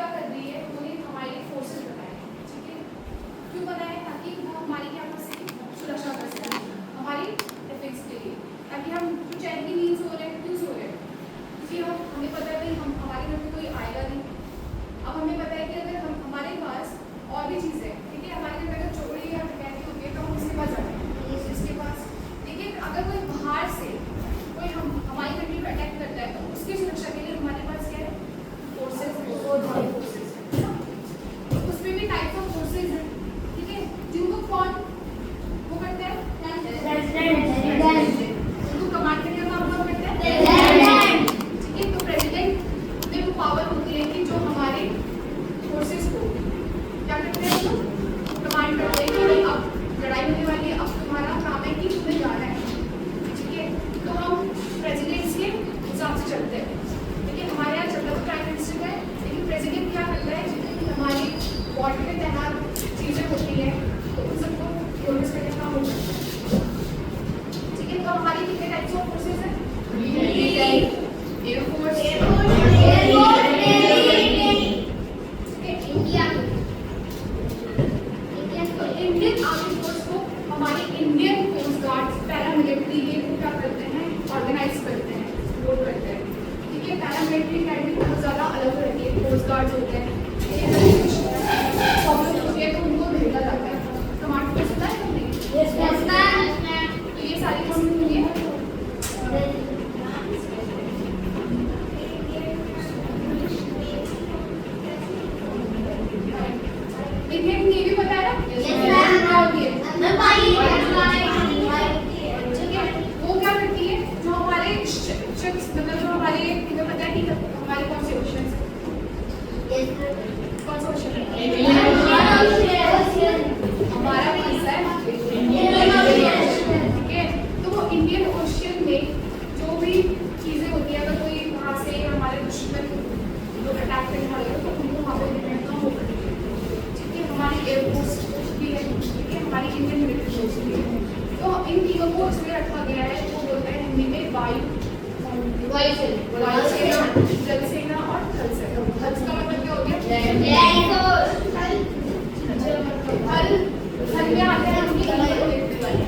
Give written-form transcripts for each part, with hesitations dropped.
क्या कर रही है, उन्होंने हमारे फोर्सेस बनाए हैं, ठीक है। क्यों बनाए? ताकि वो हमारी क्या कर सके, सुरक्षा कर सके, हमारी डिफेंस के लिए, ताकि हम कुछ एनिमी मीन्स हो रहे हैं, क्यों हो रहे हैं, क्योंकि हमें पता है भाई हम हमारे घर में कोई आएगा नहीं। अब हमें पता है कि अगर हम हमारे पास और भी चीज़ें, ठीक है, हमारे घर में अगर चोरी या डकैती होती है तो हम उसके पास जाते हैं, इसके पास, लेकिन अगर कोई बाहर से कोई हमारी कंट्री पर अटैक करता है तो उसकी सुरक्षा के लिए हमारे पास क्या है, फोर्सेस है, फोर्सेस है। उसमें भी टाइप ऑफ फोर्सेस हैं, ठीक है, जिनको कौन वो करता है, उनको कमांड करने का काम कौन करता है, ठीक है। तो प्रेसिडेंट में वो पावर होती है कि जो हमारे फोर्सेस को क्या करते हैं, तो कमांड करते हैं कि अब लड़ाई होने वाली है, अब तुम्हारा काम है कि तुम्हें जाना है, ठीक है। तो हम प्रेसिडेंट्स के हिसाब से चलते हैं, ठीक है। हमारे यहाँ चलता तो प्राइम मिनिस्टर है, लेकिन प्रेसिडेंट क्या करता है, जितनी हमारी बॉर्डर पे तैनात चीज़ें होती हैं तो उन सबको प्रोड्यूस करने का काम होता है, ठीक है। तो हमारी कितने टाइप्स ऑफ फोर्सेस हैं, एयरफोर्स, इंडियन आर्मी फोर्स को हमारे इंडियन कोस्ट गार्ड पैरामिलिट्री ये क्या करते हैं, ऑर्गेनाइज करते हैं, सपोर्ट करते हैं, ठीक है। पैरामिलिट्री अकेडमी बहुत ज़्यादा अलग रहती है, कोस्ट गार्ड होते हैं, प्रॉब्लम होती है तो उनको भेजा जाता है। कमांड फोर्स होता है नहीं, तो ये सारी कौन होती है, इंडियन नेवी पता है ना, क्या होती है, वो क्या करती है, जो हमारे शिप्स, मतलब जो हमारे, तुम्हें पता है कि हमारे कौन से ओशन है, कौन सा ओशन है, हमारा हिस्सा है, ठीक है। तो वो इंडियन ओशन में जो भी चीज़ें होती है, अगर कोई वहाँ से हमारे दुश्मन जो अटैक करने वाले हैं तो उनको वहाँ पे डिफेंड ना हो, ठीक है। हमारी एयरफोर्स भी है, ठीक है, हमारी इंडियन मिलिट्री फोर्स भी है। तो इन तीनों को इसमें रखा गया है, वो बोलते हैं हिंदी में वायुसेना, जल सेना और थल सेना। थल का मतलब क्या हो गया, थल में आते हैं उनकी मिलिट्री वाले,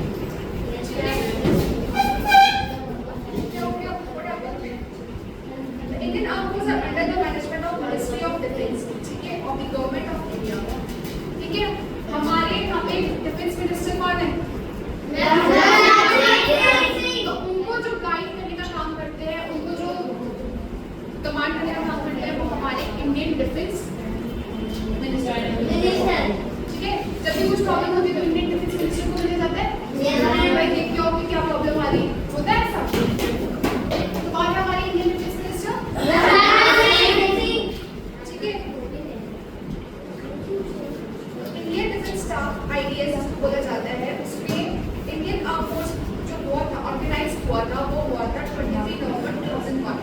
Indian arm force are under the management of Ministry of Defence, ठीक है, of the Government of India, ठीक है। हमारे यहाँ पे डिफेंस मिनिस्टर कौन है, तो उनको जो गाइड करने का काम करते हैं, उनको जो कमांड करने का काम करते हैं, वो हमारे इंडियन डिफेंस मिनिस्टर, ठीक है। जब भी कुछ प्रॉब्लम होती है तो इंडियन डिफेंस मिनिस्टर को मिल जाता है, भाई देखिए हो कि क्या प्रॉब्लम आ रही होता है ऐसा। तो कौन है हमारे इंडियन डिफेंस मिनिस्टर, ठीक है। इंडियन डिफेंस स्टाफ आईडीएस बोला जाता है, उसमें इंडियन आर्म फोर्स जो हुआ था, ऑर्गेनाइज हुआ था, वो हुआ था 23 नवंबर 2001।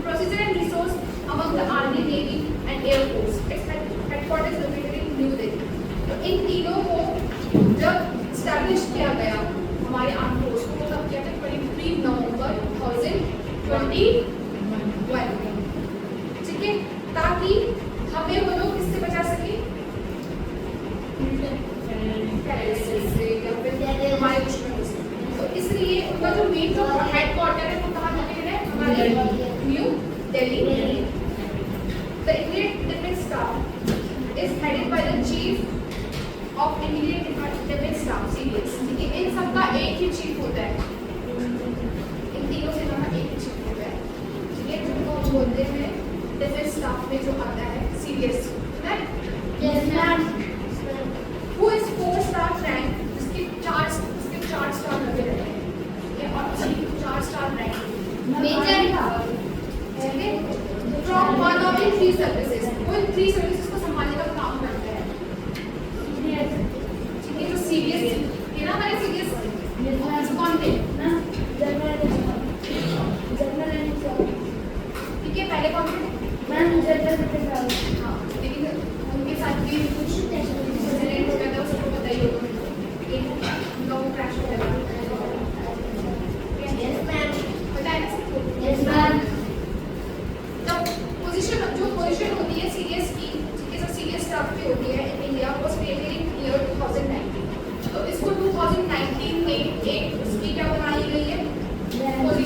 Procedure and resource among the army, navy and air force, it's headquarters located in new Delhi. तो इन तीनों को जब स्टैब्लिश किया गया हमारे आर्म फोर्स को, तब किया था 23 नवंबर 2021, ठीक है, ताकि हमें वो लोग किससे बचा सके, टेररिस्ट से या फिर हमारे दुश्मनों से। तो इसलिए उनका जो मेन जो हेडक्वार्टर है वो कहाँ लोकेटेड है, हमारे new Delhi. The Indian defence staff is headed by the chief of Indian defence staff, CDS, ठीक है। इन सबका एक ही चीफ होता है, इन तीनों से हमारा एक ही चीफ होता है, ठीक है, जिनको हम बोलते हैं डिफेंस स्टाफ में जो आता है CDS, right, who is 4-star rank, जिसके 4 स्टार लगे रहते हैं, ठीक है, और उसकी 4 स्टार रैंक मेजर था, ठीक है, from one of the 3 services, वो इन 3 सर्विसेज को संभालने का काम करते हैं, ठीक है। जो सीरियस है ना, हमारे सीरियस कौन थे, ठीक है, पहले कौन थे, हाँ, लेकिन उनके साथ भी कुछ इंसिडेंट हो गया था, उसको बताइए उनका वो क्रैश हो गया था, पता है ना सबको। तो पोजीशन, जो पोजीशन होती है सीरियस की,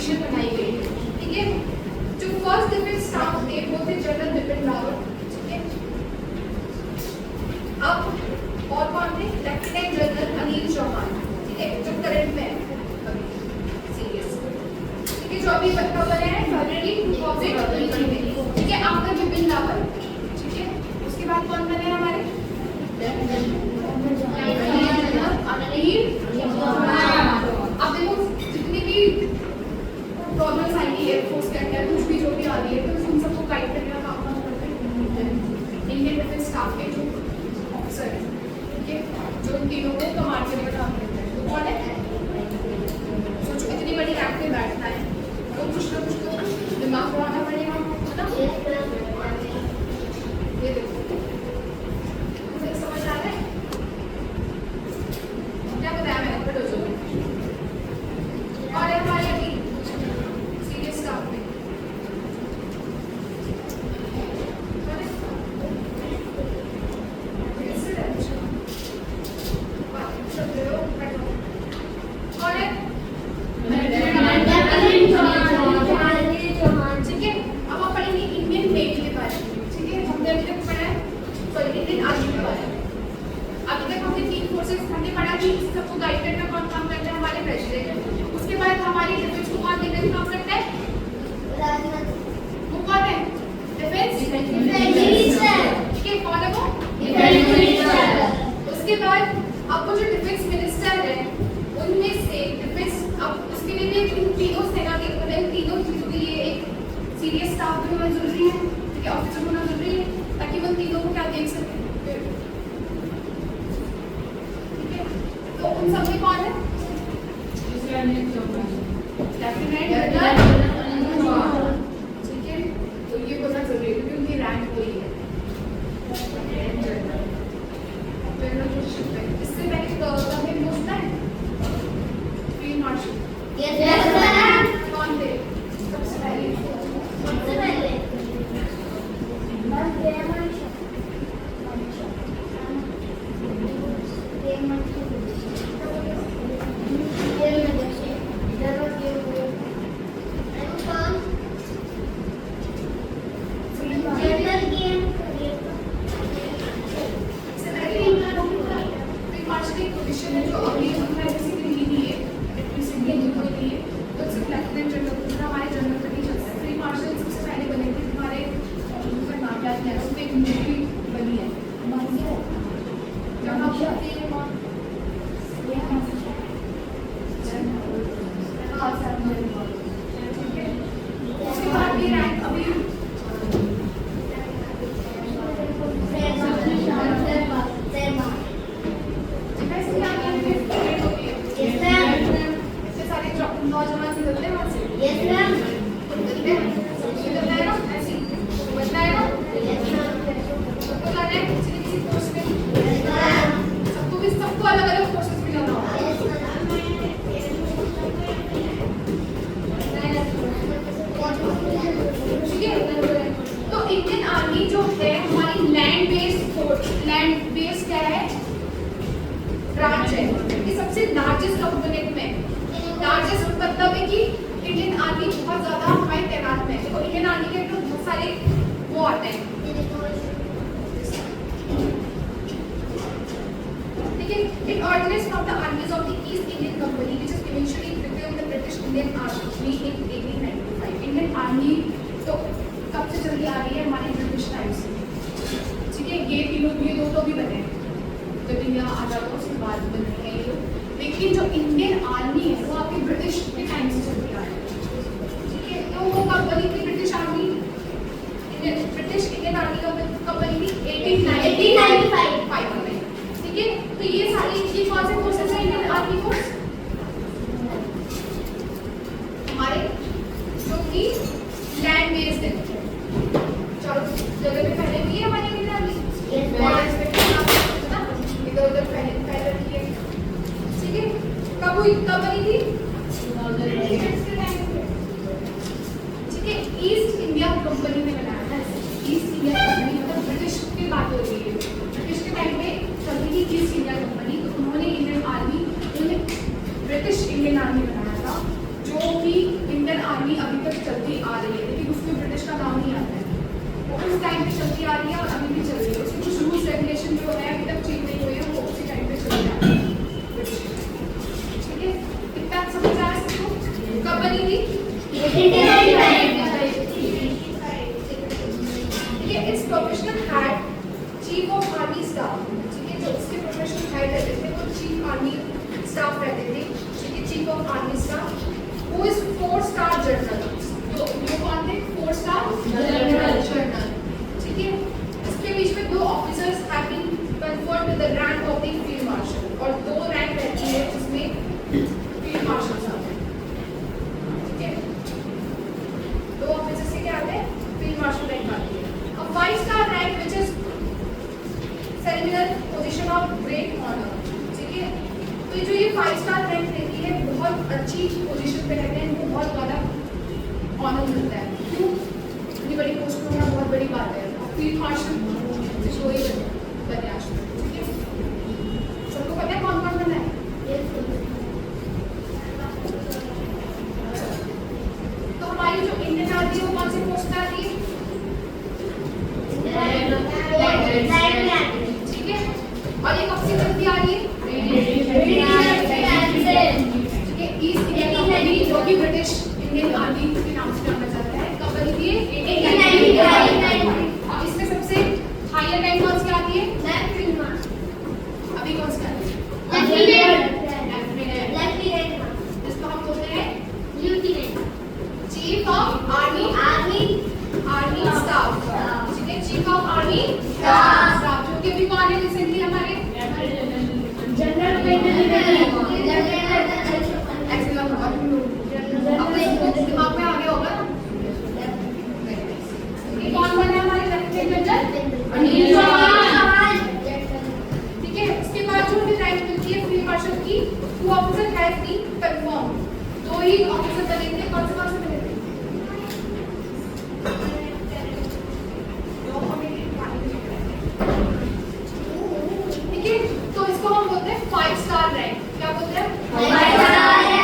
ऑर्गेनाइजेशन बनाई गई है, ठीक है। जो फर्स्ट डिफेंस स्टाफ थे वो थे जनरल बिपिन रावत, ठीक है। अब और कौन थे? लेफ्टिनेंट जनरल अनिल चौहान, ठीक है, जो करंट में है अभी सीरियस, ठीक है, जो अभी कब बने हैं फरवरी 2018 में, ठीक है। आफ्टर बिपिन रावत, ठीक है। उसके बाद कौन बने हैं हमारे? अब देखो जितनी भी प्रॉब्लम्स आएंगी एयरफोर्स के अंदर, कुछ भी जो भी आ रही है, तो उन सबको गाइड करने का काम कौन करते हैं? इंडियन डिफेंस स्टाफ के जो ऑफिसर हैं, ठीक है, जो इन तीनों को कमांड करने का काम करते हैं। तो कौन है? सोचो इतनी बड़ी रैंक पे बैठना है तो कुछ ना कुछ तो दिमाग लगाना पड़ेगा, है ना? ये देखो समझ आ रहा है क्या बताया मैंने? बट हो जाओ। और हमारे अभी सीरियस स्टाफ में और है ठीक है। अब आप पढ़ेंगे इंडियन नेवी के बारे में, ठीक है। हमने अभी तक पढ़ा है सॉरी इंडियन आर्मी के बारे में। अभी तक हमने तीन फोर्सेस हमने पढ़ा कि सबको गाइड करना कौन काम करता है? हमारे प्रेसिडेंट। उसके बाद हमारी डिफेंस को कौन देखने का काम करता है? वो कौन है? डिफेंस मिनिस्टर, ठीक है। कौन है वो? Defence minister. उसके बाद अब वो जो डिफेंस मिनिस्टर है उनमें से डिफेंस, अब उसके लिए भी इन तीनों सेना के मतलब तीनों चीजों के लिए एक सीरियस स्टाफ भी होना जरूरी है, ठीक है, ऑफिसर होना जरूरी है ताकि वो तीनों को क्या देख सके, ठीक है। तो उन सब में कौन है? लेफ्टिनेंट जनरल, ठीक है। तो ये बोलना जरूरी है क्योंकि उनकी रैंक वही है। इससे पहले तो हमें पूछना है फील्ड मार्शल कौन थे सबसे पहले? लेकिन जो इंडियन आर्मी है वो आपकी ब्रिटिश के टाइम से चलती आ रही है, ठीक है। तो वो कब बनी थी British army? British Indian army कब बनी थी? 1895 में, ठीक है। तो ये सारी ये कौन से फोर्सेस हैं इंडियन आर्मी फोर्स? हमारे जो कि लैंड बेस्ड है, चारों जगह पे फैले हुई है हमारी इंडियन आर्मी। इधर उधर फैल रखी है, ठीक है। कब बनी थी? ठीक है। ईस्ट इंडिया कंपनी ने बनाया था। ईस्ट इंडिया कंपनी मतलब ब्रिटिश की बात हो रही है, ब्रिटिश के टाइम पे चलती थी ईस्ट इंडिया कंपनी। तो उन्होंने इंडियन आर्मी, उन्होंने ब्रिटिश इंडियन आर्मी बनाया था जो कि इंडियन आर्मी अभी तक चलती आ रही है, लेकिन उसमें ब्रिटिश का नाम नहीं आता है। वो उस टाइम पे चलती आ रही है और अभी भी चल रही है। उसके कुछ रूल्स रेगुलेशन जो है अभी तक चेंज नहीं हुए हैं, वो उसी टाइम पे चल रहा है। ठीक है, इतना समझ आ रहा है सबको? कब बनी थी? ठीक है, it's professional head chief of army staff. ठीक है, जो उसके प्रोफेशनल हेड रहते थे वो चीफ आर्मी स्टाफ रहते थे। ठीक है, chief of army staff who is 4 star general. तो ये कौन थे? 4 स्टार जनरल। ठीक है, इसके बीच में 2 officers have been conferred with the rank of the field marshal, और 2 रैंक रहती है जिसमें फील्ड मार्शल साहब। ठीक है, 2 ऑफिसर्स से क्या आते हैं? फील्ड मार्शल रैंक आती है। अब 5 star rank which is ceremonial position of great honour. ठीक है, तो जो ये 5 स्टार रैंक रहती है बहुत अच्छी पोजीशन पे रहते हैं, इनको बहुत ज़्यादा ऑनर मिलता है। क्यों? इतनी बड़ी पोस्ट पर होना बहुत बड़ी बात है। फील्ड मार्शल से वही बने आज। ठीक है, सबको पता है कौन कौन बना है? तो हमारी जो इंडियन आर्मी है वो कौन सी पोस्ट पे आती है? ठीक है, और ये कब से चलती आ रही है? ठीक है, ईस्ट इंडिया कंपनी जो कि ब्रिटिश इंडियन आर्मी के नाम से जाना जाता है, कब बनी थी? 1895। और इसमें सबसे हायर रैंक कौन सी आती है? अभी कौन सी आती है? जिसको हम बोलते हैं चीफ ऑफ आर्मी स्टाफ। ठीक है, चीफ ऑफ आर्मी स्टाफ जो कि अभी कौन है रिसेंटली हमारे? जनरल दिमाग में आ गया होगा ना? ये कौन बना हमारे लेफ्टिनेंट जनरल अनिल चौहान। ठीक है, उसके बाद जो हमें रैंक मिलती है फील्ड मार्शल की, 2 ऑफिसर हैज बीन कंफर्म। 2 ही ऑफिसर बने थे। कौन से बने थे? ठीक है, तो इसको हम बोलते हैं 5 स्टार रैंक। क्या बोलते हैं? 5 स्टार रैंक।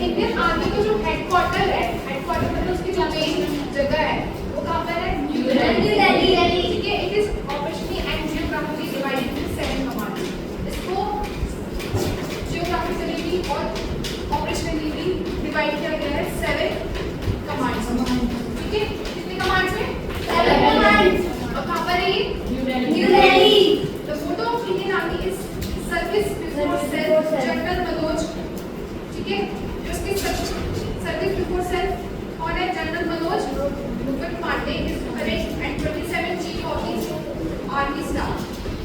इंडियन आर्मी का जो हेडक्वार्टर है, हेडक्वार्टर मतलब उसकी जो मेन जगह है वो कहाँ पर है? न्यू दिल्ली। ठीक है, it is operationally and geographically divided into 7 commands. इसको जियोग्राफिकली भी और ऑपरेशनली भी डिवाइड किया गया है 7 कमांड्स। ठीक है, कितने कमांड्स में? 7 कमांड्स। और कहाँ पर है ये? New Delhi. The motto of Indian army is service before self, general Manoj. ठीक है, जो इसके सर्विस बिफोर सेल्फ कौन है? General Manoj Mukund Pande is correct and 27 chief of the army staff.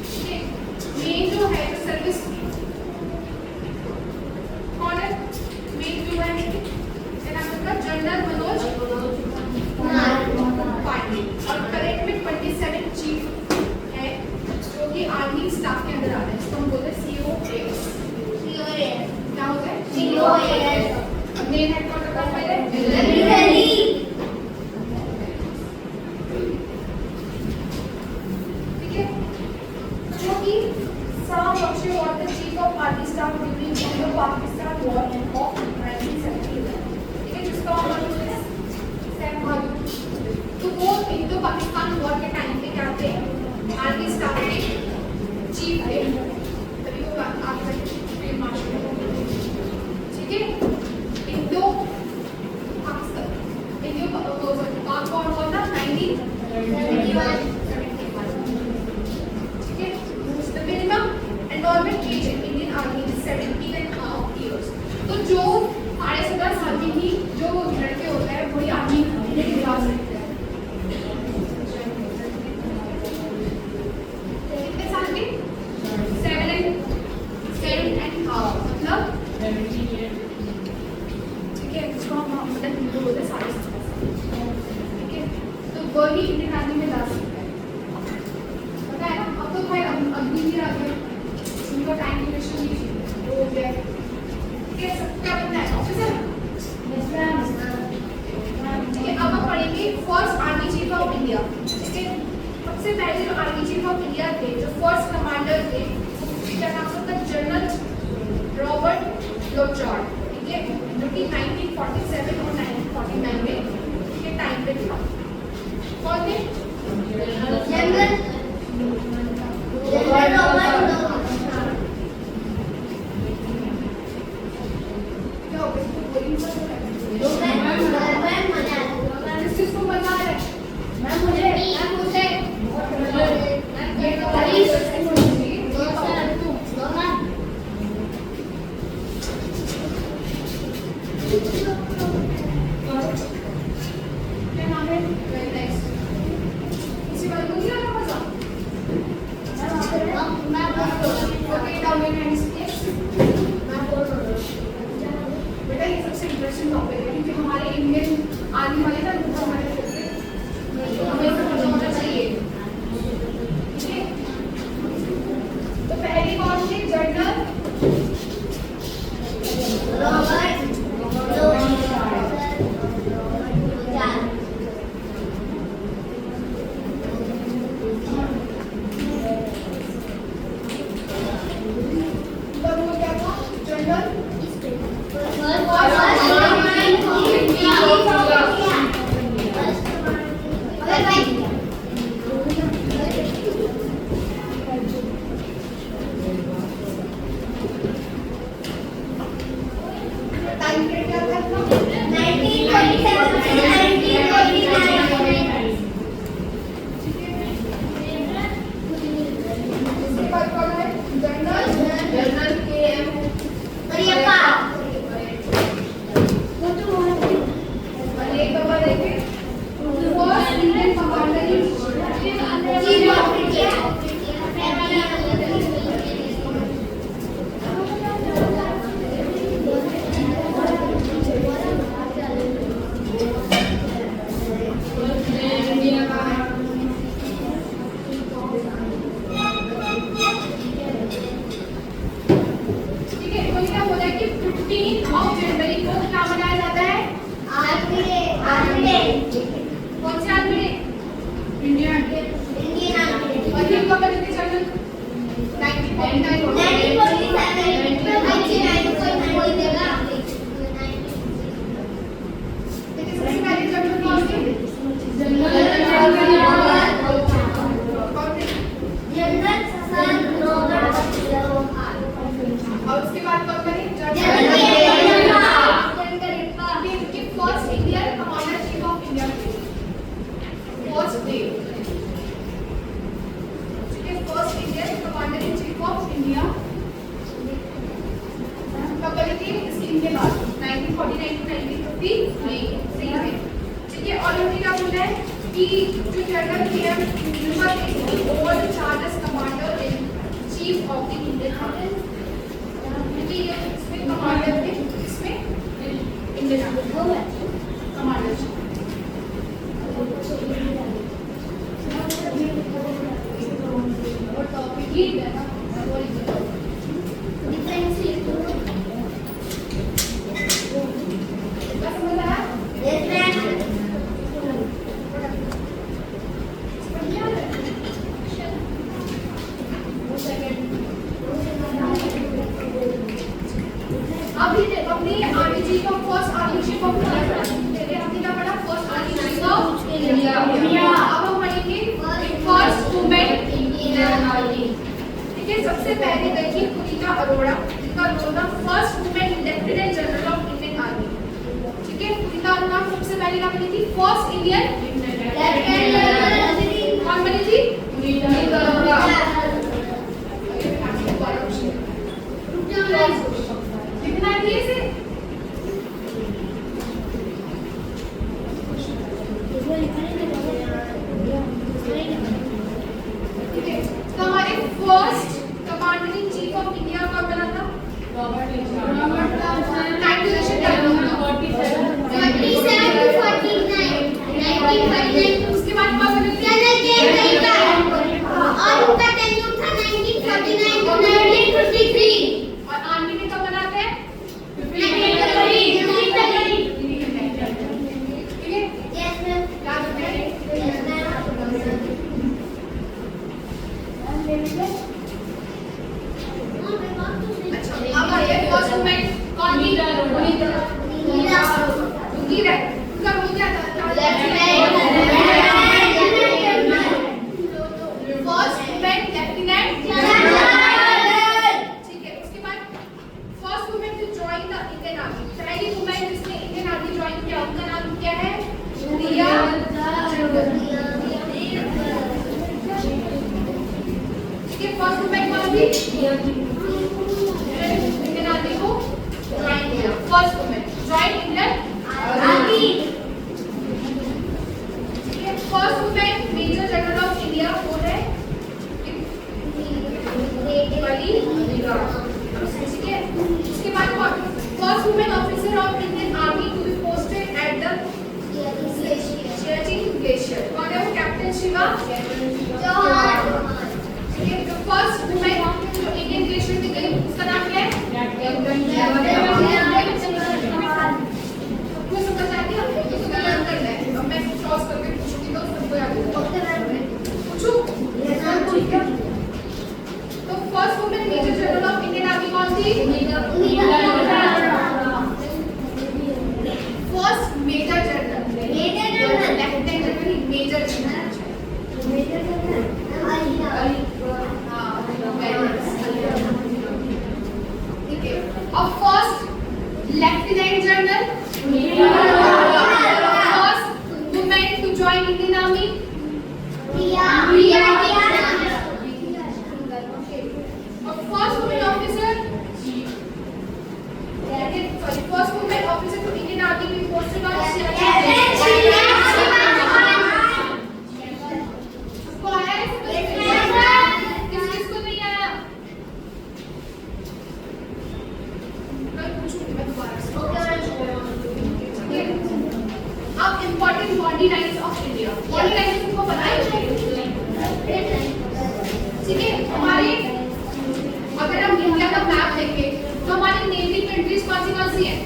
ठीक है, मेन जो है सर्विस कौन है? मेन जो है जनरल मनोज पांडे, और करेक्ट में 27 चीफ है जो कि आर्मी स्टाफ के अंदर आ रहे हैं। इसको हम बोलते हैं COAS। क्या होता है? COAS। मेन हेडक्वार्टर कहाँ पर है? न्यू दिल्ली। ठीक है, जो कि some Akshay was the chief of army staff during Indo-Pakistan War of 1971। ठीक है, जिसका मतलब है सैम बहादुर। तो वो इंडो-पाकिस्तान वॉर के टाइम पे क्या थे? आर्मी स्टाफ के चीफ थे, तभी वो आगे फील्ड मार्शल। ठीक है, इंडो-पाकिस्तान पाक वॉर हुआ था 1971। ठीक है, the minimum enrolment age in Indian army is 17.5 years। तो जो 17.5 साल की ही जो लड़के होते हैं वही आर्मी में जा सकते हैं। कितने साल के? 7.5 मतलब 17 years। ठीक है, इसको हम मतलब हिंदू बोलते हैं 17.5 साल। ठीक है, तो वही इंडियन आर्मी में जा सकता है। पता है ना? अब तो भाई अग्निवीर आ गए, उनका टाइम ड्यूरेशन भी हो गया। ठीक है, लोचार्ड, ठीक है, जो कि 1947 और 1949 में के टाइम पे था। कौन थे? जनरल रॉबर्ट क्या हो गया? इसको बोरिंग सा हो रहा है। किस चीज को मजा आ रहा है? ये तो तारीफ ऐसे होनी चाहिए। क्या नाम है? Very nice. किसी बात को नहीं आ रहा मजा? Okay, down your hands, yes. बेटा ये सबसे इंटरेस्टिंग टॉपिक है क्योंकि हमारे इंडियन आर्मी वाले ना लोग हमारे हमें समझ होना चाहिए, ठीक है? तो पहले कौन थे? जनरल तब वो क्या था? जनरल टाइम पीरियड क्या था इसका? 1947 से 1949 इसके बाद कौन है? General KM. मरियप्पा और एक नंबर देखें, first Indian commander in chief of India ठीक है, तो क्या होता है कि 15 जनवरी को क्या मनाया जाता है? आर्मी डे कौन से army day? Indian. Indian army day और ये कब बने थे जनरल? 1949। लेकिन सबसे पहले जनरल कौन थे? कौन थे? और उसके बाद कौन बने? कि first Indian commander chief of India थे। फर्स्ट डे, ठीक है, first Indian commander in chief of India कब बनी थी? इसके बाद 1949 to 1953 में, ठीक है। और हमने क्या बोला है कि जो general KM. Humour over the charges commander in chief of the Indian army, क्योंकि ये इसमें कमांडर थे, इसमें इंडियन आर्मी कमांडर। और टॉपिक ही है ना, क्या समझ आया? अभी अपनी army chief of first army chief of पहले हमने क्या पढ़ा? First army chief of India. अब हम पढ़ेंगे फर्स्ट वुमेन इंडियन आर्मी, ठीक है। सबसे पहले देखिए पुनीता अरोड़ा, जिनका रोल था first women lieutenant general of Indian army, ठीक है। पुनीता अरोड़ा सबसे पहले क्या बनी थी? फर्स्ट इंडियन कौन बनी थी? पुनीता अरोड़ा। कितना दिए से? ठीक है, तो हमारे first commander in chief of India कौन बना था? रॉबर्ट कौन थी? उनकी उनका रोल क्या था? First women lieutenant. ठीक है, उसके बाद first women to join the Indian army, पहली वुमेन जिसने इंडियन आर्मी ज्वाइन किया उनका नाम क्या है? रिया। ठीक है, फर्स्ट वुमेन कौन थी? इंडियन आर्मी को ज्वाइन किया, first women join Indian army. ठीक है, first women major general of India कौन है? ठीक है, उसके बाद first women officer of Indian army to be posted at the Siachen glacier, कौन है वो? कैप्टन शिवा चौहान। ठीक है, तो फर्स्ट वुमेन जो इंडियन ग्लेशियर में गई उसका नाम क्या है? आपको समझ आती है? आपको तो लर्न करना है, अब मैं क्रॉस करके पूछूंगी तो सबको याद होगा। पूछूं? तो first women major general of Indian army कौन थी? First major general, lieutenant general, major general. ठीक है, और first lieutenant general, first women to join Indian army और first women officer, sorry, first women officer to Indian army में posted on किसको नहीं आया? मैं पूछूंगी, मैं दोबारा से। अब important body lines of India, body lines तुमको पता है? ठीक है, हमारे अगर हम इंडिया का मैप देखें तो हमारी नेबरिंग कंट्रीज कौन सी हैं?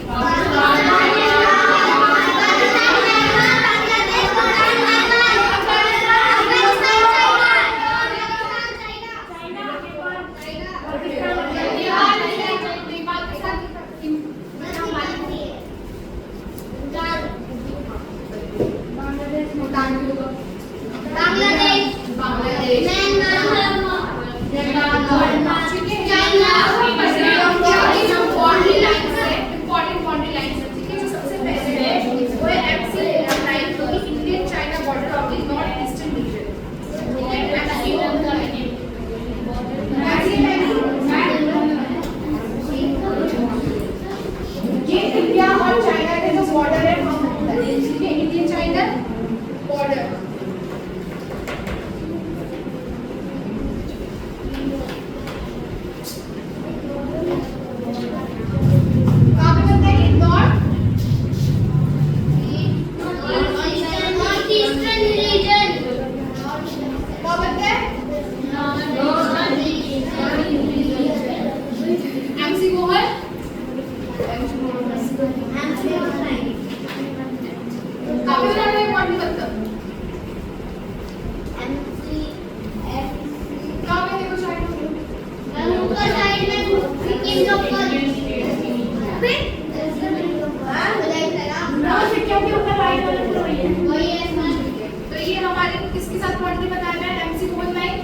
तो ये हमारे किसके साथ बॉर्डर बताया गया है? एमसी को बताइए,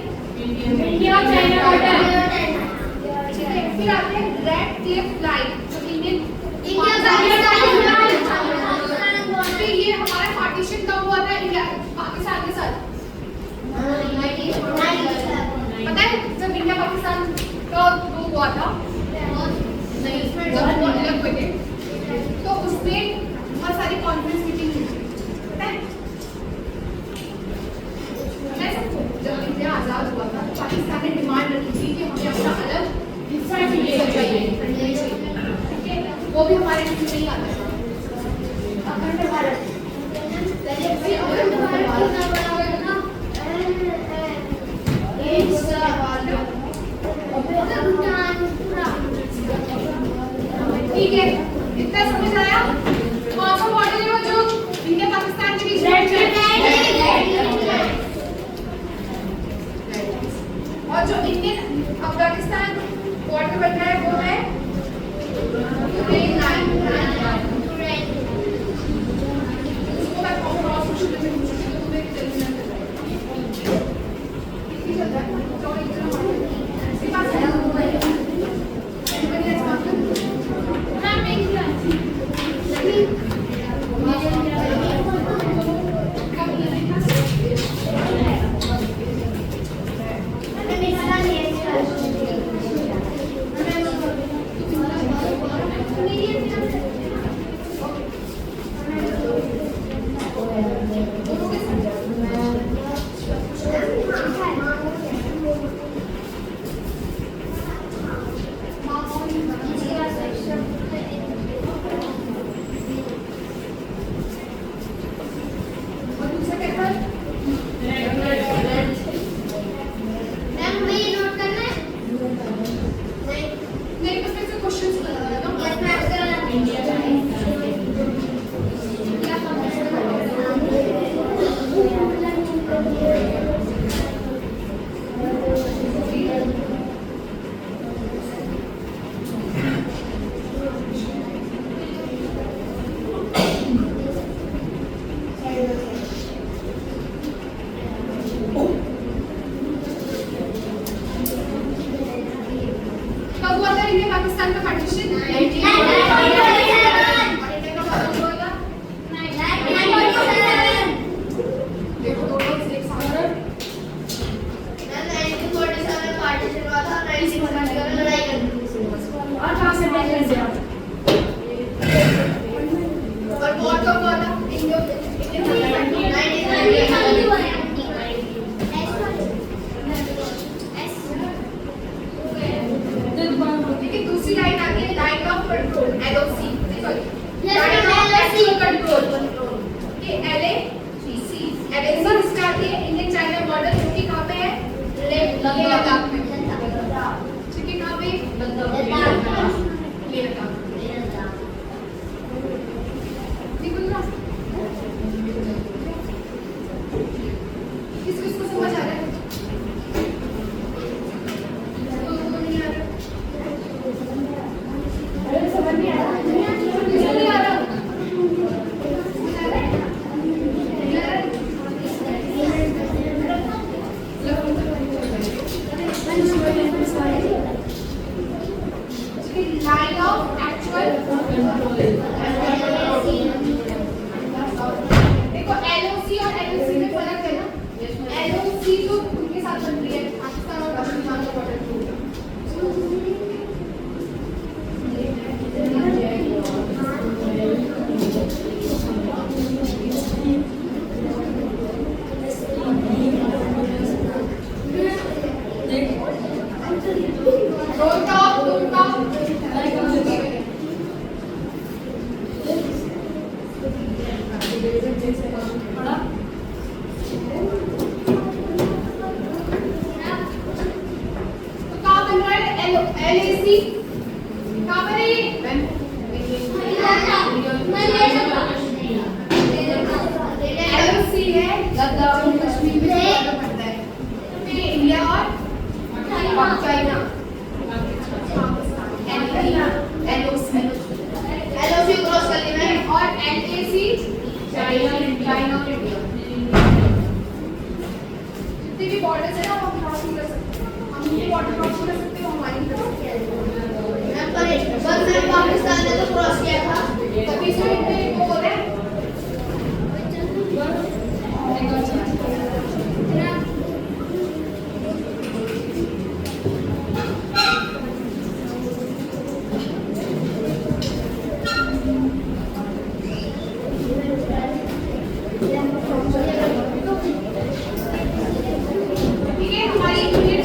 इंडिया और चाइना बॉर्डर। ठीक है, फिर आते हैं रेड क्लिफ लाइन, जो इंडिया फिर ये हमारा पार्टीशन कब हुआ था इंडिया पाकिस्तान के साथ? पता है जब इंडिया पाकिस्तान का वो हुआ था, नहीं जब वो अलग हुए थे तो उसमें बहुत सारी कॉन्फ्रेंस मीटिंग हुई, पता है? जब इंडिया आजाद हुआ था तो पाकिस्तान ने डिमांड रखी थी कि हमें अपना अलग हिस्सा चाहिए, ठीक है? वो भी हमारे हिस्से में ही आता था। अखंड भारत ठीक है, इतना समझ आया? कौन सा बॉर्डर है वो जो इंडिया पाकिस्तान के बीच में? और जो इंडियन अफगानिस्तान बॉर्डर बैठा है वो है Rain line. उसको मैं क्रॉस क्वेश्चन में पूछूंगी तो तुम्हें जल्दी आंसर आएगा। कितनी चल रहा है? चलो इतना मार। इसके पास है Anybody has marker? मैम एक पाकिस्तान का पार्टीशन देखो दो लोग एक साथ और कहाँ से बैठ गए आप और बहुत तो बहुत लेकिन दूसरी लाइन आती है line of control LOC sorry line of actual control ये LAC इसका आती है इंडियन चाइना बॉर्डर जो कि कहाँ पे है लेफ्ट ये लद्दाख में ठीक है कहाँ पे लेह लद्दाख निकल रहा किसको समझ आ रहा है समझ नहीं आ रहा नहीं आ रहा line of actual control देखो LOC और LOC में फर्क है ना LOC तो उनके साथ बन रही है पाकिस्तान और अफगानिस्तान का बॉर्डर पाकिस्तान ने तो क्रॉस किया था तभी इसमें वो बोल रहे हैं ठीक है हमारी यूनिट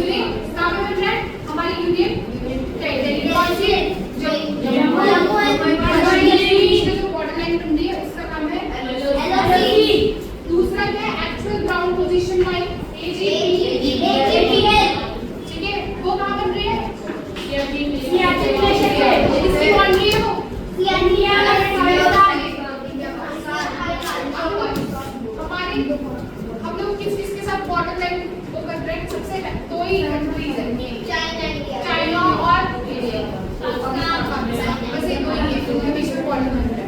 यूनियन कहाँ पे बन रहा है हमारी यूनियन टेरिटरी कौन सी है जम्मू जो बॉर्डर लाइन बन रही है उसका नाम है दूसरा क्या है एक्चुअल ग्राउंड पोजीशन लाइन एजी ठीक है वो कहाँ बन रही है इसकी बाउंड्री है वो हमारी हम लोग किस के साथ बॉर्डर लाइन वो कर रहे हैं सबसे दो ही कंट्रीज है चाइना और इंडिया बस ये दो ही है जो बीच में बॉर्डर बन रहा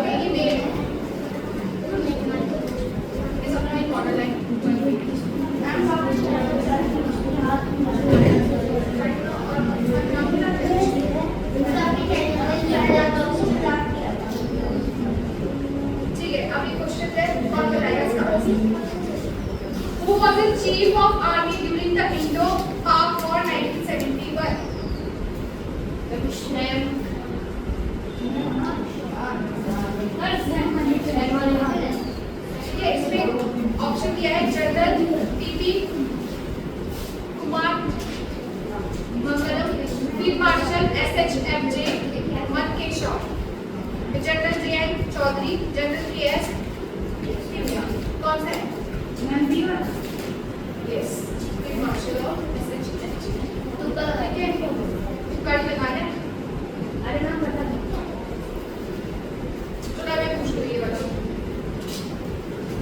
है ये मेरे ये सब में बॉर्डर लाइन ठीक है अब ये क्वेश्चन है कौन बताएगा इसका Who was the chief of army during the Indo-Pak War 1971? ये इसमें ऑप्शन दिया है general TP Kumaramangalam field marshal SHFJ Manekshaw general JN Chaudhuri general PS कौन सा है yes field marshal of SHFJ तुक्का ठीक है तुक्का लगाना है अरे नाम बता दो चलो मैं पूछ रही हूँ बताओ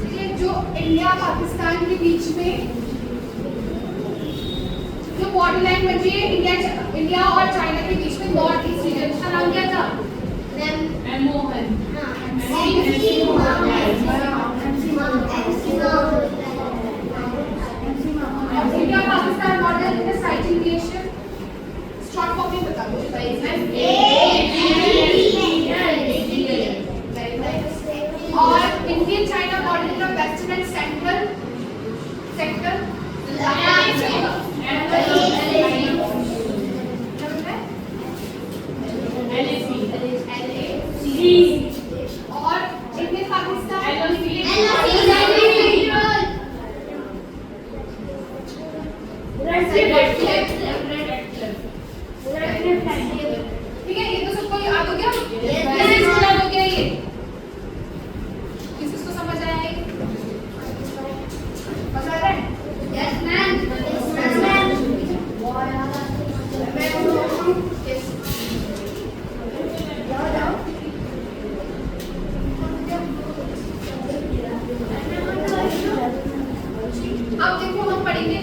ठीक है जो इंडिया पाकिस्तान के बीच में जो बॉर्डर लाइन बन रही है इंडिया और चाइना के बीच में नॉर्थ ईस्ट रीजन उसका नाम क्या था Mohan India Pakistan border in the sighting relation short form में बता दो और Indian China border in the western and central sector और इंडियन पाकिस्तान ठीक है ये तो सबको याद हो गया याद हो गया ये किसको समझ आया है मजा आ रहा है Yes, ma'am. अब देखो हम पढ़ेंगे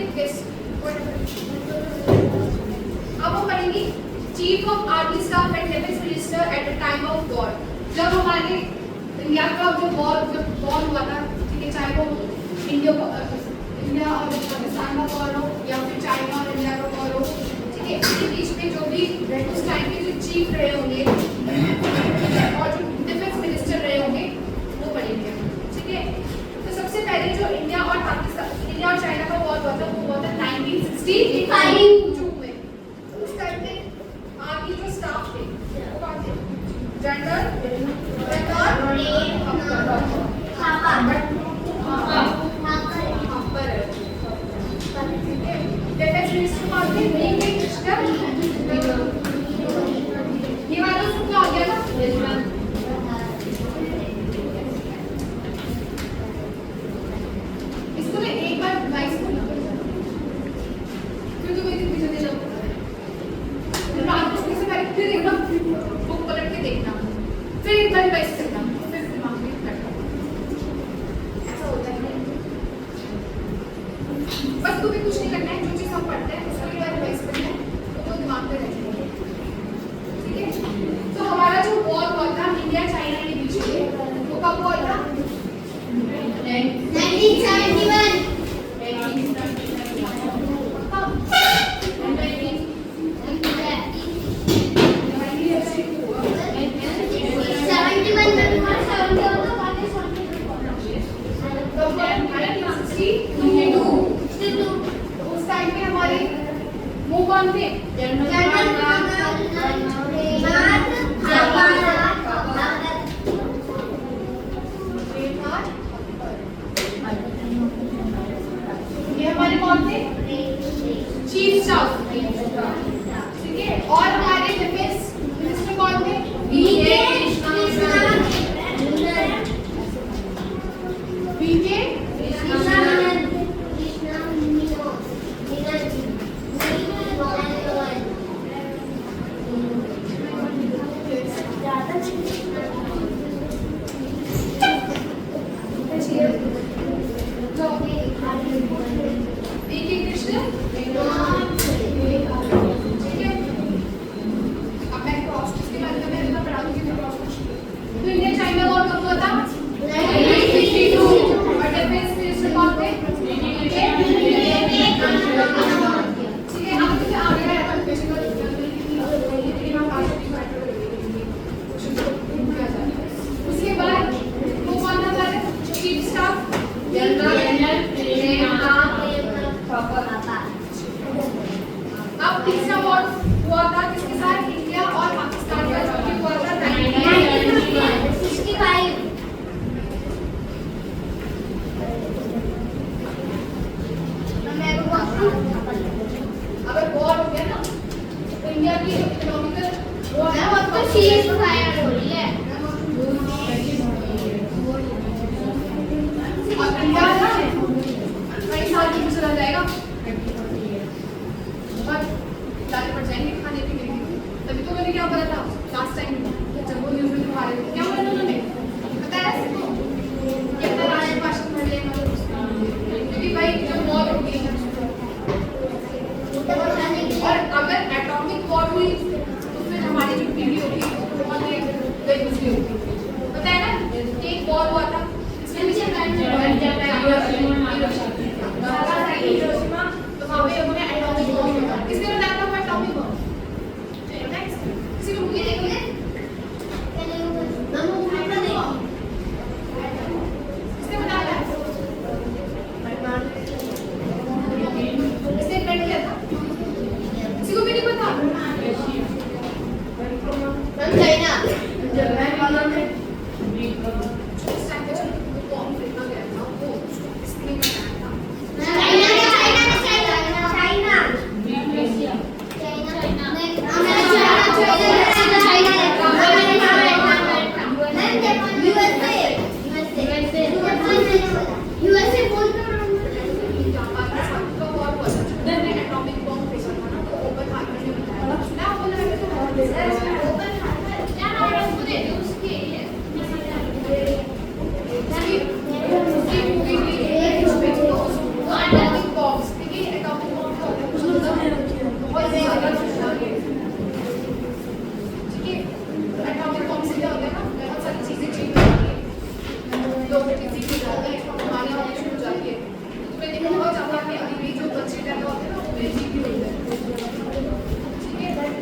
अब हम पढ़ेंगे chief of army staff and defence minister at the time of war जब हमारे इंडिया का जो वॉर हुआ था ठीक है चाहे वो इंडिया और पाकिस्तान का वॉर हो या फिर चाइना और इंडिया का वॉर हो ठीक है इसके बीच में जो भी उस टाइम के जो चीफ रहे होंगे और जो डिफेंस मिनिस्टर रहे होंगे वो पढ़ेंगे ठीक है तो सबसे पहले जो इंडिया और चाइना का वॉर हुआ था वो हुआ था 1965 में उस टाइम पे आर्मी जो स्टाफ थे वो कौन थे जनरल डिफेंस मिनिस्टर कौन थे ये वाला सबको आ गया ना इसको मैं एक बार वाइस करना क्योंकि कोई दिन पीछे जाओ रात को से पहले फिर देखना बुक पलट के देखना फिर एक बार वाइस करना फिर दिमाग में बैठना ऐसा होता है बस तुम्हें कुछ नहीं करना है जो चीज हम पढ़ते हैं उसको एक बार वाइस करना है तो वो दिमाग में रहेगा ठीक है तो हमारा जो वॉर हुआ था इंडिया चाइना के बीच में वो कब हुआ था 1971. उस टाइम पे हमारे वो कौन थे ये हमारे कौन थे? चीफ स्टाफ, ठीक है। और हमारे डिफेंस मिनिस्टर कौन थे? वीके अब तीसरा वॉर हुआ था किसके साथ? इंडिया और पाकिस्तान का जो कि हुआ था 1965। अगर वॉर हो गया ना तो इंडिया की इकोनॉमिकल वॉर है और तो सीज फायर हो रही है और इंडिया ना कई साल की चला जाएगा और जाके पड़ जाएंगे खाने पीने के। तभी तो मैंने क्या बोला था लास्ट टाइम जब वो न्यूज़ में दिखा रहे थे, क्या बोला था उन्होंने? पता है कि अपना राष्ट्रभाषा पढ़ लेना, क्योंकि भाई जब वॉर होगी और अगर एटॉमिक वॉर हुई तो फिर हमारी जो पीढ़ी होगी वो बहुत गई गुजरी होगी। पता है ना एक वॉर हुआ था तो वहाँ पे उन्होंने एटॉमिक बॉम्ब फेंका। किसने बनाया था वो एटॉमिक बॉम्ब? किसी को मूवी देखी है? किसने बनाया था? किसने इन्वेंट किया था? किसी को भी नहीं पता? चाइना। जापान वालों ने उस टाइम पे जब बॉम्ब फेंका गया था वो किसने बनाया था?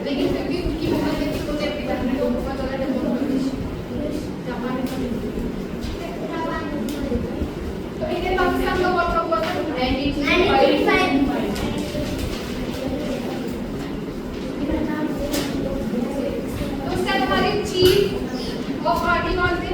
लेकिन फिर भी उनकी मेहनत देखी तो अपनी बहन को बहुत ज़्यादा डेवलप कर दी। तो इंडिया पाकिस्तान का वॉर कब हुआ था? 1995। तो उस टाइम हमारे चीफ ऑफ आर्मी कौन थे?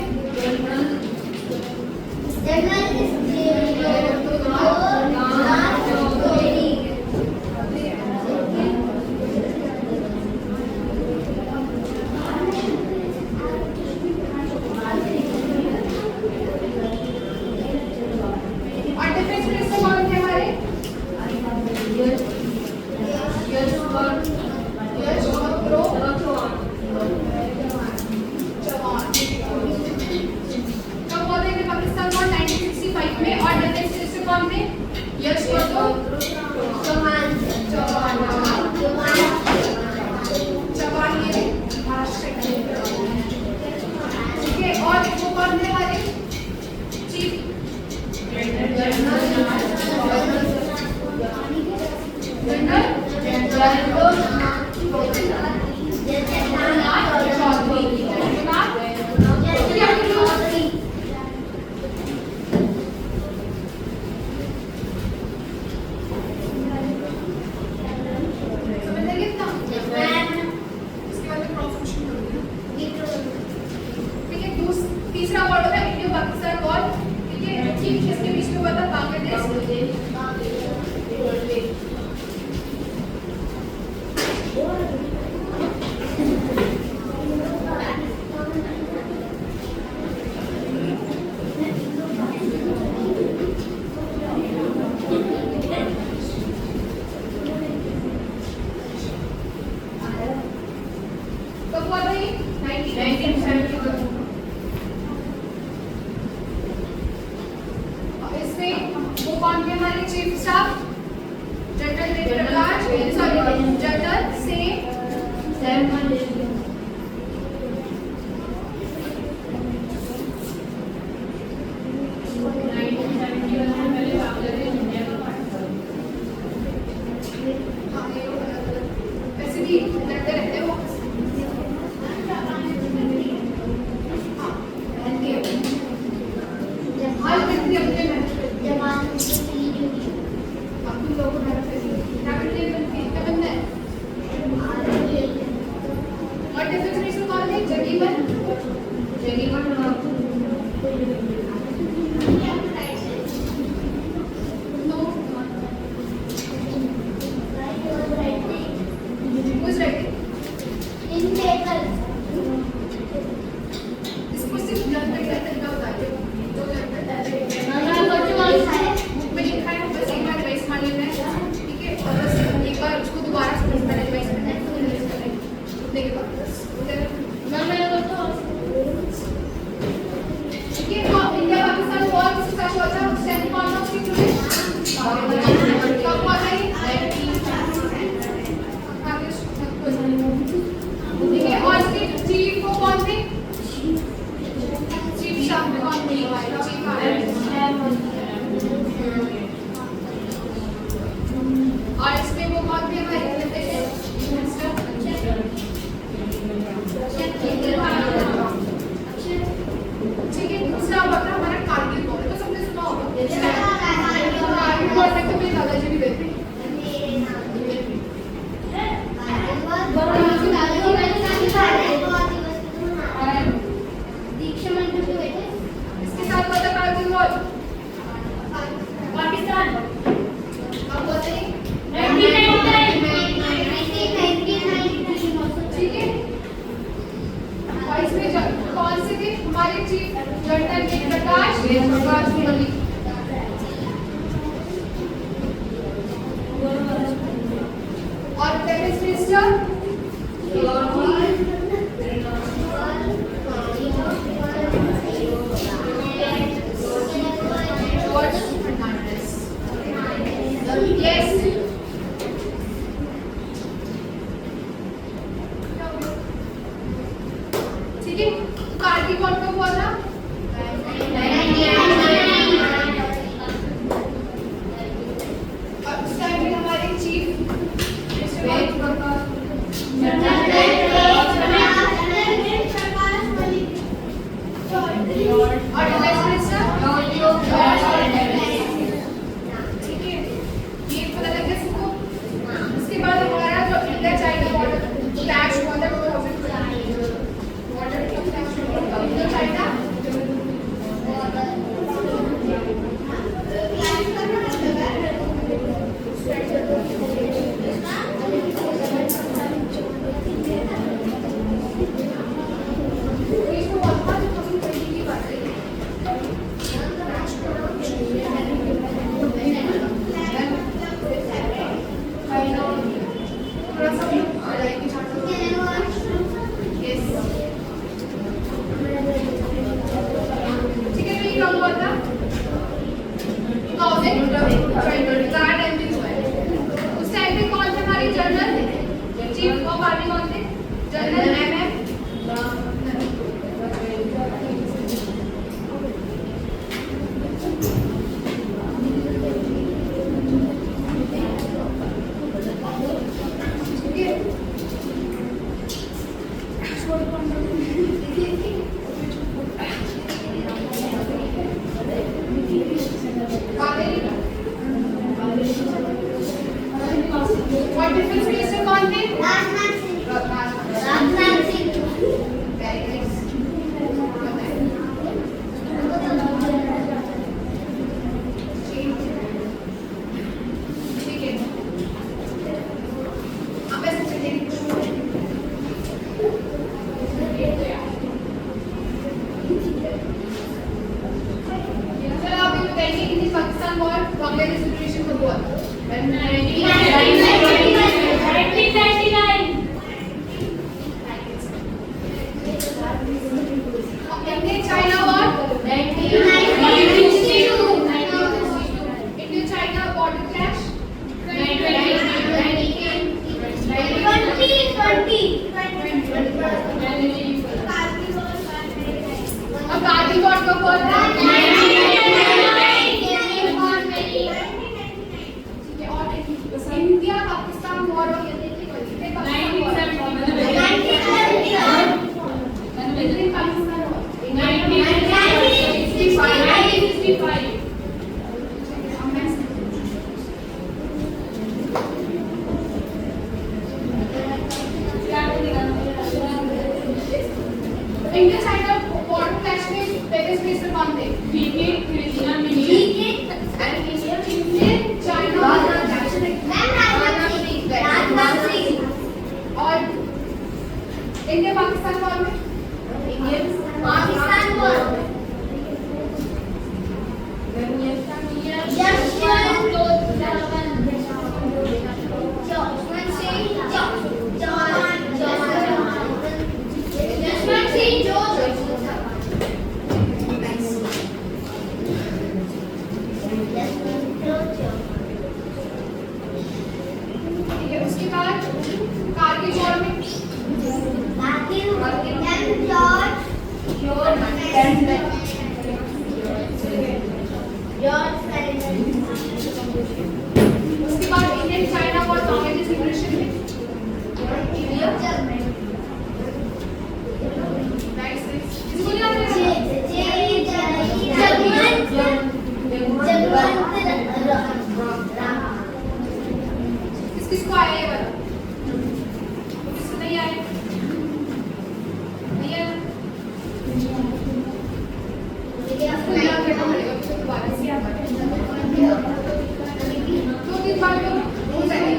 वैसे भी लड़ते रहते हैं वो। आज अपने अपने अब तुम लोगों को मेहनत करिए। क्या करते हैं? क्या बनना है? और डेफिनेशन कौन है? जगीवन। No. Who's writing? इसको सिर्फ लगता है तरीका बताइए। जो लगता है बुक में लिखा है बस एक बार रिवाइज मान लेना है, ठीक है? और बस एक बार उसको दोबारा समझना है, रिवाइज करना है, लिखने के बाद बस ठीक है? तो इंडिया पाकिस्तान वॉर किसके साथ हुआ था? उस टाइम कौन था उसके थ्रू? कब हुआ था ये? ठीक है, और इसके चीफ को कौन थे? चीफ शाह कौन थे? चीफ और इसमें वो कौन थे हमारे ठीक है? दूसरा हुआ था हमारा कारगिल वॉर, तो सबने सुना होगा। कारगिल वॉर में तो मेरे दादाजी भी गए थे। इसके साथ हुआ था कारगिल वॉर। पाकिस्तान अब हुआ था ये? ठीक है, और इसमें कौन से थे हमारे चीफ? जनरल प्रकाश मलिक। और defence minister George Fernandes. Yes, ठीक है। कारगिल वॉर कब हुआ था? और उस टाइम में हमारे चीफ और डिफेंस मिनिस्टर ठीक है, ये पता लग गया सबको। उसके बाद हमारा जो इंडिया चाइना बॉर्डर क्लैश हुआ था 2000 बॉर्डर क्लैश हुआ था इंडिया चाइना। उस टाइम पे कौन थे हमारे जनरल चीफ ऑफ आर्मी? कौन थे? जनरल एमएम और डिफेंस मिनिस्टर कौन थे? राजनाथ सिंह। Very nice. ठीक है, अब ऐसे चलिए चलो आप ये बताइए कि पाकिस्तान वॉर बांग्लादेश सिचुएशन कब हुआ था? 1999। India China war 1962। India China border clash 2020। उसके बाद कारगिल वॉर में उसके बाद Indian China war, Bangladesh liberation में। Nice nice. इसको याद किसको आया ये वाला? किसको नहीं आया? नहीं आया? आपको याद रखना पड़ेगा, फिर दोबारा से याद रखना। 2-3 बार करो, हो जाएगा।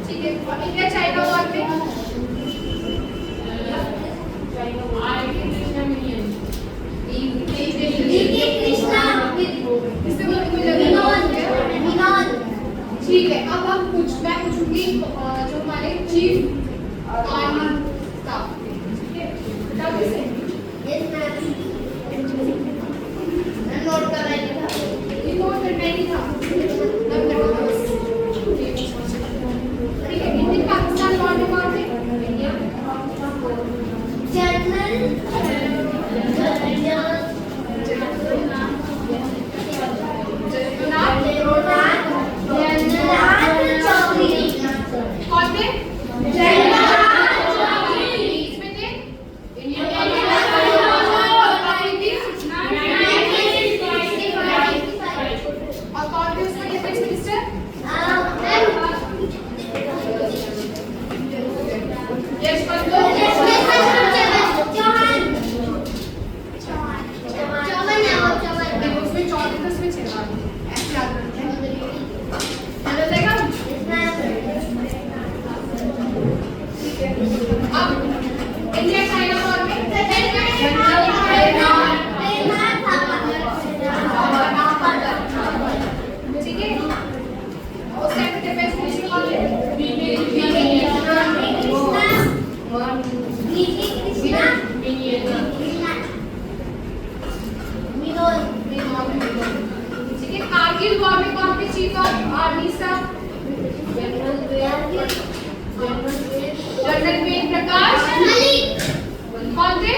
ठीक है, और इंडिया चाइना वॉर में ठीक है। अब मैं पूछूंगी जो हमारे चीफ आर्मी स्टाफ थे, ठीक है, बताओ किसे? नोट कर रही था। ये नोट करना ही था, तब करना था बस। ठीक है, इंडियन पाकिस्तान वॉर में कौन थे? कौन थे? इसमें थे और कौन थे उसमें डिफेंस मिनिस्टर? यशवंत उसमें 14 थे, उसमें 6 ऐसे याद रखते हैं। हेलो देखा? अब इंडिया चाइना वॉर में ठीक है, उस टाइम पे डिफेंस मिनिस्टर कौन थे? ठीक है, कारगिल वॉर में कौन थे chief of army staff? General Ved Prakash. कौन थे?